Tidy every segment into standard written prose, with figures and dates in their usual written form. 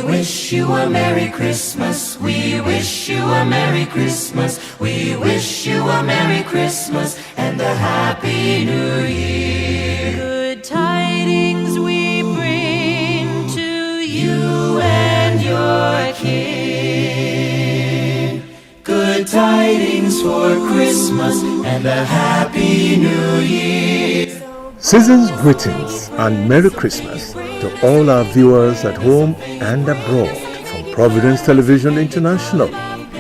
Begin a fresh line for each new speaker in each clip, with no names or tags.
wish you a Merry Christmas. We wish you a Merry Christmas. We wish you a Merry Christmas and a Happy New Year.
Good tidings we bring to you and your kin.
Good tidings for Christmas and a Happy New Year.
Season's greetings and Merry Christmas to all our viewers at home and abroad from Providence Television International,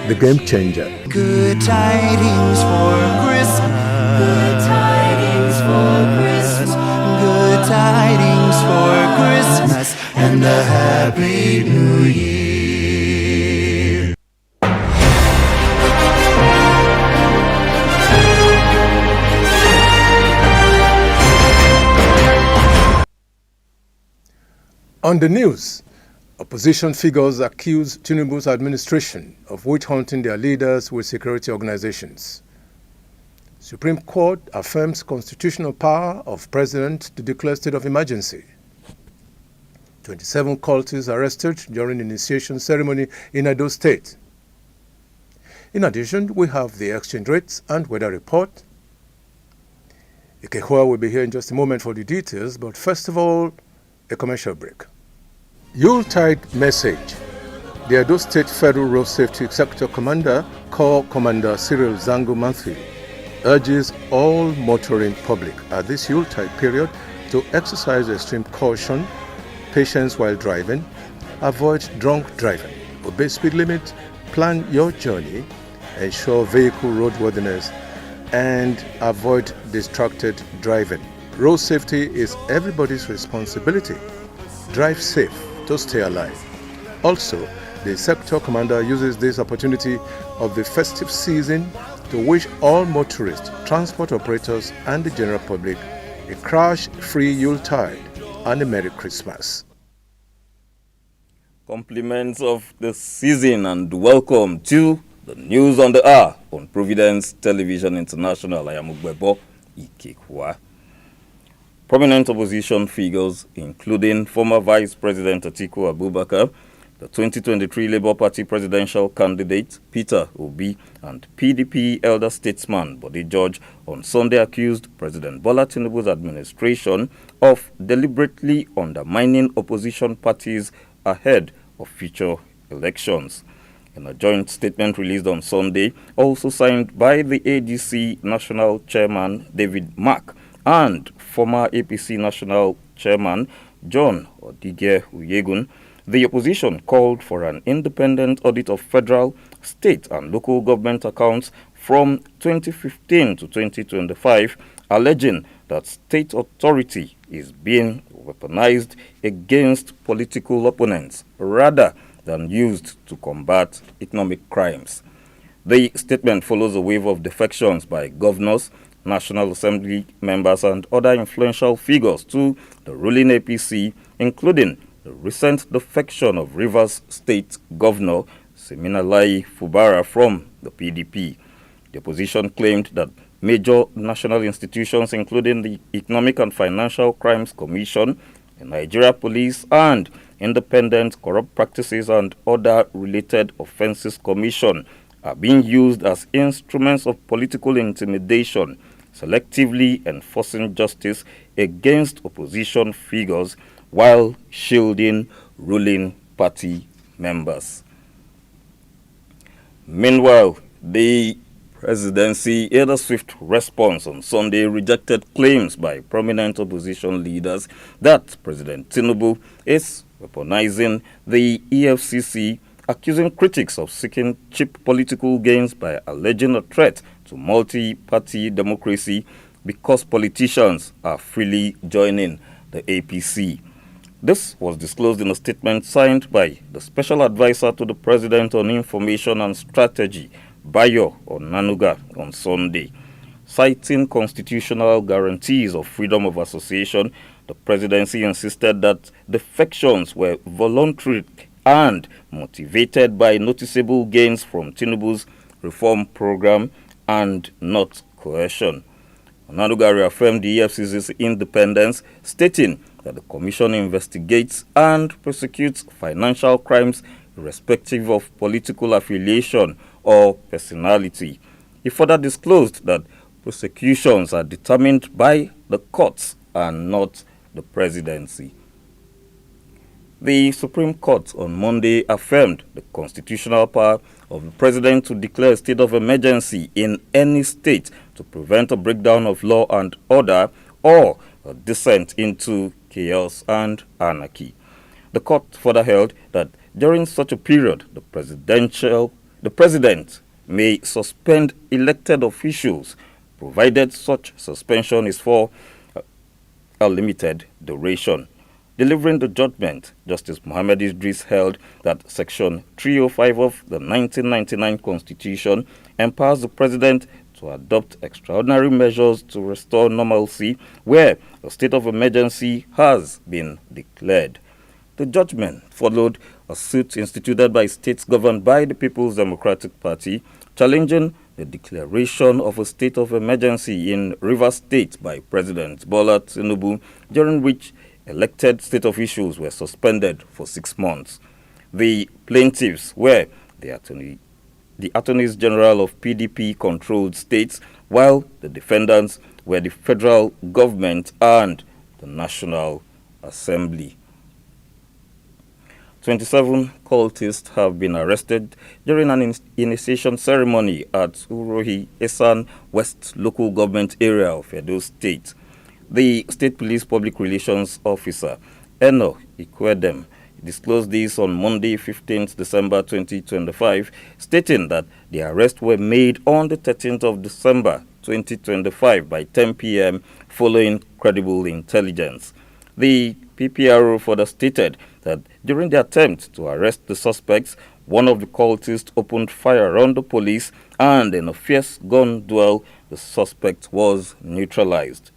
the game changer.
Good tidings for Christmas. Good tidings for Christmas. Good tidings for Christmas and a Happy New Year.
On the news, opposition figures accuse Tinubu's administration of witch hunting their leaders with security organizations. Supreme Court affirms constitutional power of President to declare state of emergency. 27 cultists arrested during initiation ceremony in Edo State. In addition, we have the exchange rates and weather report. Ikehua will be here in just a moment for the details, but first of all, a commercial break. Yuletide message. The Edo State Federal Road Safety Sector Commander, Corps Commander Cyril Zango Manthi, urges all motoring public at this Yuletide period to exercise extreme caution, patience while driving, avoid drunk driving, obey speed limit, plan your journey, ensure vehicle roadworthiness, and avoid distracted driving. Road safety is everybody's responsibility. Drive safe to stay alive. Also, the sector commander uses this opportunity of the festive season to wish all motorists, transport operators, and the general public a crash-free Yuletide and a Merry Christmas.
Compliments of the season and welcome to the News on the Hour on Providence Television International. I am Ugbebo Ikekwa. Prominent opposition figures, including former Vice President Atiku Abubakar, the 2023 Labour Party presidential candidate Peter Obi, and PDP elder statesman Bode George, on Sunday accused President Bola Tinubu's administration of deliberately undermining opposition parties ahead of future elections. In a joint statement released on Sunday, also signed by the ADC National Chairman David Mark and former APC National Chairman John Odige Uyegun, the opposition called for an independent audit of federal, state and local government accounts from 2015 to 2025, alleging that state authority is being weaponized against political opponents rather than used to combat economic crimes. The statement follows a wave of defections by governors, National Assembly members and other influential figures to the ruling APC, including the recent defection of Rivers State Governor Siminalayi Fubara from the PDP. The opposition claimed that major national institutions, including the Economic and Financial Crimes Commission, the Nigeria Police, and Independent Corrupt Practices and Other Related Offences Commission, are being used as instruments of political intimidation, selectively enforcing justice against opposition figures while shielding ruling party members. Meanwhile, the presidency, in a swift response on Sunday, rejected claims by prominent opposition leaders that President Tinubu is weaponizing the EFCC, accusing critics of seeking cheap political gains by alleging a threat to multi-party democracy because politicians are freely joining the APC. This was disclosed in a statement signed by the Special Advisor to the President on Information and Strategy, Bayo Onanuga, on Sunday. Citing constitutional guarantees of freedom of association, the presidency insisted that defections were voluntary and motivated by noticeable gains from Tinubu's reform program and not coercion. Onanuga reaffirmed the EFCC's independence, stating that the Commission investigates and prosecutes financial crimes irrespective of political affiliation or personality. He further disclosed that prosecutions are determined by the courts and not the presidency. The Supreme Court on Monday affirmed the constitutional power of the president to declare a state of emergency in any state to prevent a breakdown of law and order or a descent into chaos and anarchy. The court further held that during such a period, the president may suspend elected officials, provided such suspension is for a limited duration. Delivering the judgment, Justice Mohammed Idris held that Section 305 of the 1999 Constitution empowers the President to adopt extraordinary measures to restore normalcy where a state of emergency has been declared. The judgment followed a suit instituted by states governed by the People's Democratic Party, challenging the declaration of a state of emergency in Rivers State by President Bola Tinubu, during which elected state officials were suspended for 6 months. The plaintiffs were the attorneys general of PDP-controlled states, while the defendants were the federal government and the National Assembly. 27 cultists have been arrested during an initiation ceremony at Urohi Esan West local government area of Edo State. The State Police Public Relations Officer, Eno Ikwedem, disclosed this on Monday, 15th December 2025, stating that the arrests were made on the 13th of December 2025 by 10 p.m. following credible intelligence. The PPRO further stated that during the attempt to arrest the suspects, one of the cultists opened fire on the police, and in a fierce gun duel, the suspect was neutralized.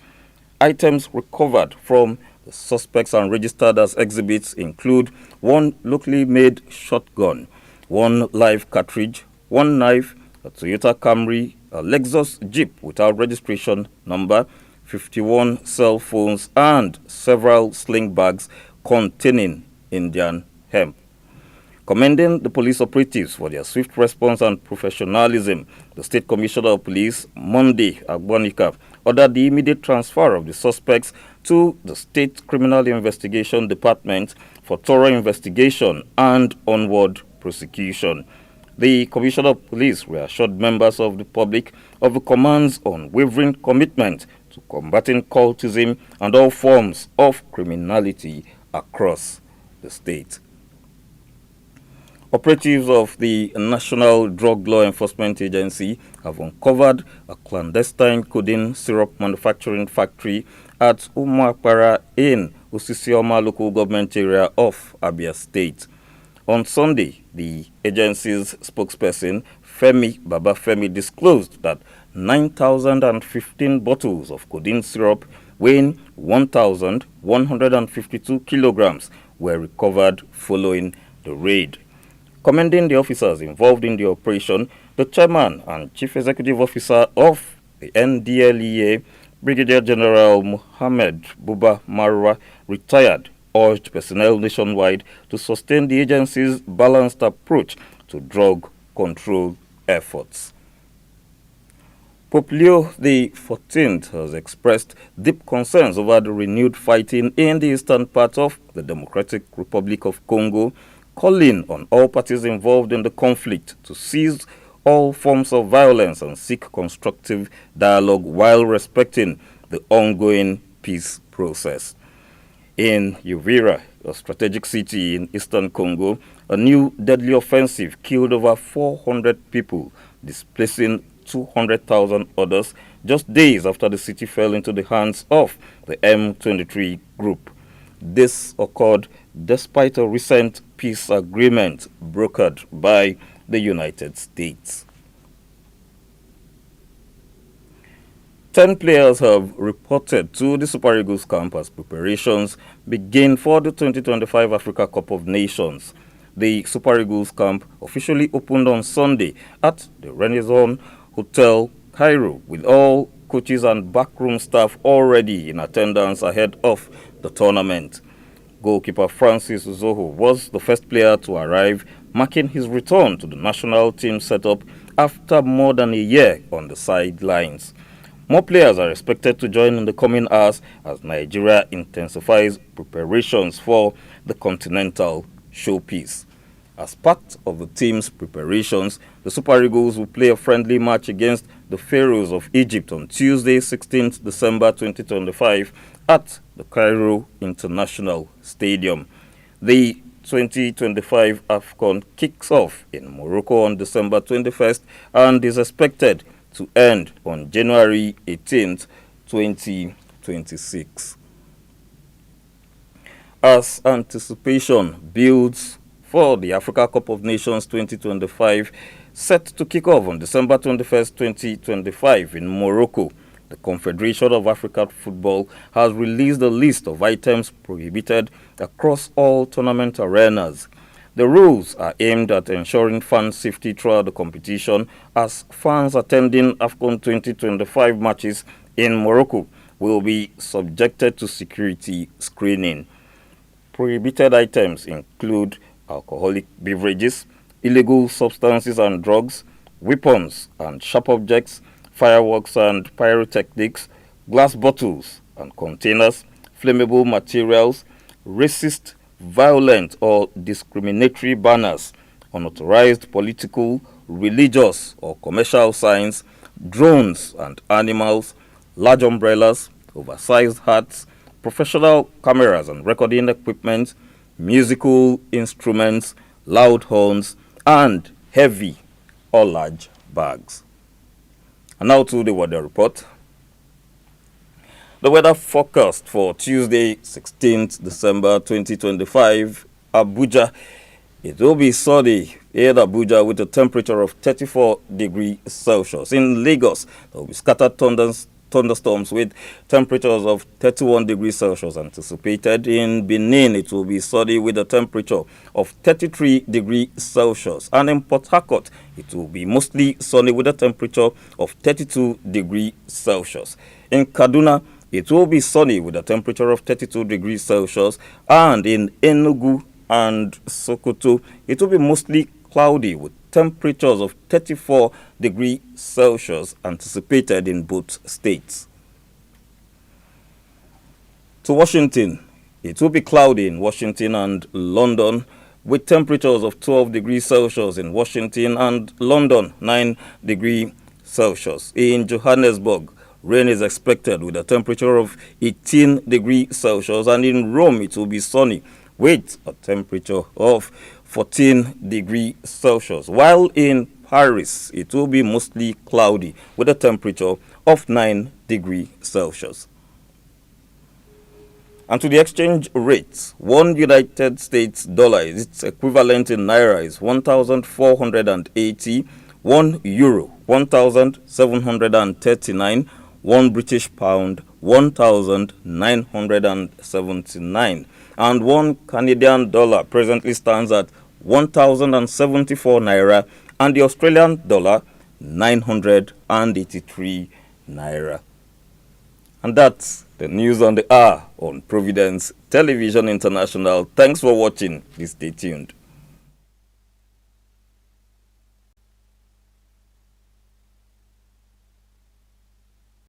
Items recovered from the suspects and registered as exhibits include one locally made shotgun, one live cartridge, one knife, a Toyota Camry, a Lexus Jeep without registration number, 51 cell phones, and several sling bags containing Indian hemp. Commending the police operatives for their swift response and professionalism, the State Commissioner of Police, Monday Agbonika, ordered the immediate transfer of the suspects to the State Criminal Investigation Department for thorough investigation and onward prosecution. The Commissioner of Police reassured members of the public of the command's unwavering commitment to combating cultism and all forms of criminality across the state. Operatives of the National Drug Law Enforcement Agency have uncovered a clandestine codeine syrup manufacturing factory at Umuapara in Osisioma local government area of Abia State. On Sunday, the agency's spokesperson, Femi Babafemi, disclosed that 9,015 bottles of codeine syrup weighing 1,152 kilograms were recovered following the raid. Commending the officers involved in the operation, the chairman and chief executive officer of the NDLEA, Brigadier General Mohammed Buba Marwa, retired, urged personnel nationwide to sustain the agency's balanced approach to drug control efforts. Pope Leo XIV has expressed deep concerns over the renewed fighting in the eastern part of the Democratic Republic of Congo, calling on all parties involved in the conflict to cease all forms of violence and seek constructive dialogue while respecting the ongoing peace process. In Uvira, a strategic city in eastern Congo, a new deadly offensive killed over 400 people, displacing 200,000 others just days after the city fell into the hands of the M23 group. This occurred despite a recent peace agreement brokered by the United States. 10 players have reported to the Super Eagles camp as preparations begin for the 2025 Africa Cup of Nations. The Super Eagles camp officially opened on Sunday at the Renaissance Hotel, Cairo, with all coaches and backroom staff already in attendance ahead of the tournament. Goalkeeper Francis Uzoho was the first player to arrive, marking his return to the national team setup after more than a year on the sidelines. More players are expected to join in the coming hours as Nigeria intensifies preparations for the continental showpiece. As part of the team's preparations, the Super Eagles will play a friendly match against the Pharaohs of Egypt on Tuesday, 16th December 2025 at the Cairo International Stadium. The 2025 AFCON kicks off in Morocco on December 21st and is expected to end on January 18th, 2026. As anticipation builds for the Africa Cup of Nations 2025, set to kick off on December 21st, 2025 in Morocco, the Confederation of African Football has released a list of items prohibited across all tournament arenas. The rules are aimed at ensuring fan safety throughout the competition, as fans attending AFCON 2025 matches in Morocco will be subjected to security screening. Prohibited items include alcoholic beverages, illegal substances and drugs, weapons and sharp objects, fireworks and pyrotechnics, glass bottles and containers, flammable materials, racist, violent or discriminatory banners, unauthorized political, religious or commercial signs, drones and animals, large umbrellas, oversized hats, professional cameras and recording equipment, musical instruments, loud horns, and heavy or large bags. And now to the weather report. The weather forecast for Tuesday, 16th December 2025, Abuja. It will be sunny in Abuja with a temperature of 34 degrees Celsius. In Lagos, there will be scattered thunderstorms with temperatures of 31 degrees Celsius anticipated. In Benin, it will be sunny with a temperature of 33 degrees Celsius. And in Port Harcourt, it will be mostly sunny with a temperature of 32 degrees Celsius. In Kaduna, it will be sunny with a temperature of 32 degrees Celsius. And in Enugu and Sokoto, it will be mostly cloudy with temperatures of 34 degrees Celsius anticipated in both states. To Washington, it will be cloudy in Washington and London with temperatures of 12 degrees Celsius in Washington and London, 9 degrees Celsius. In Johannesburg, rain is expected with a temperature of 18 degrees Celsius, and in Rome, it will be sunny with a temperature of 14 degrees Celsius, while in Paris, it will be mostly cloudy with a temperature of 9 degrees Celsius. And to the exchange rates, one United States dollar is its equivalent in naira is 1,480, 1 euro 1,739, 1 British pound 1,979, and 1 Canadian dollar presently stands at 1,074 naira, and the Australian dollar 983 naira. And that's the news on the hour on Providence Television International. Thanks for watching. Please stay tuned.